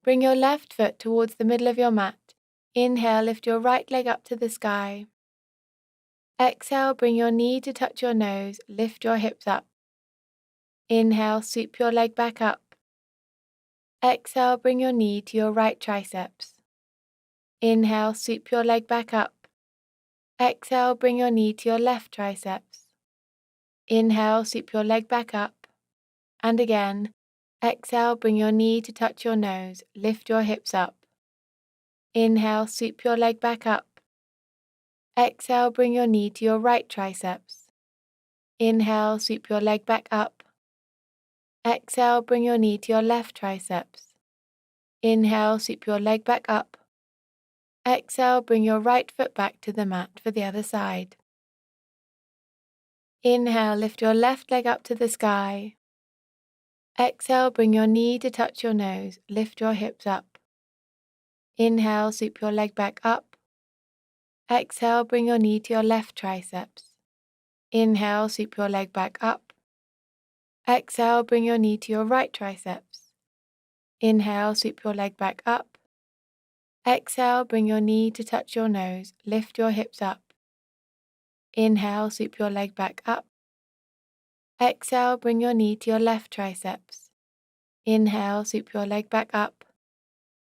Bring your left foot towards the middle of your mat. Inhale, lift your right leg up to the sky. Exhale, bring your knee to touch your nose, lift your hips up. Inhale, sweep your leg back up. Exhale, bring your knee to your right triceps. Inhale, sweep your leg back up. Exhale, bring your knee to your left triceps. Inhale, sweep your leg back up. And again, exhale, bring your knee to touch your nose, lift your hips up. Inhale, sweep your leg back up. Exhale, bring your knee to your right triceps. Inhale, sweep your leg back up. Exhale, bring your knee to your left triceps. Inhale, sweep your leg back up. Exhale, bring your right foot back to the mat for the other side. Inhale, lift your left leg up to the sky. Exhale, bring your knee to touch your nose, lift your hips up. Inhale, sweep your leg back up. Exhale, bring your knee to your left triceps. Inhale, sweep your leg back up. Exhale, bring your knee to your right triceps. Inhale, sweep your leg back up. Exhale, bring your knee to touch your nose, lift your hips up. Inhale, sweep your leg back up. Exhale, bring your knee to your left triceps. Inhale, sweep your leg back up.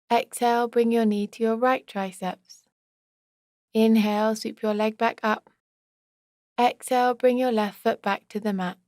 Exhale, bring your knee to your right triceps. Inhale, sweep your leg back up. Exhale, bring your left foot back to the mat.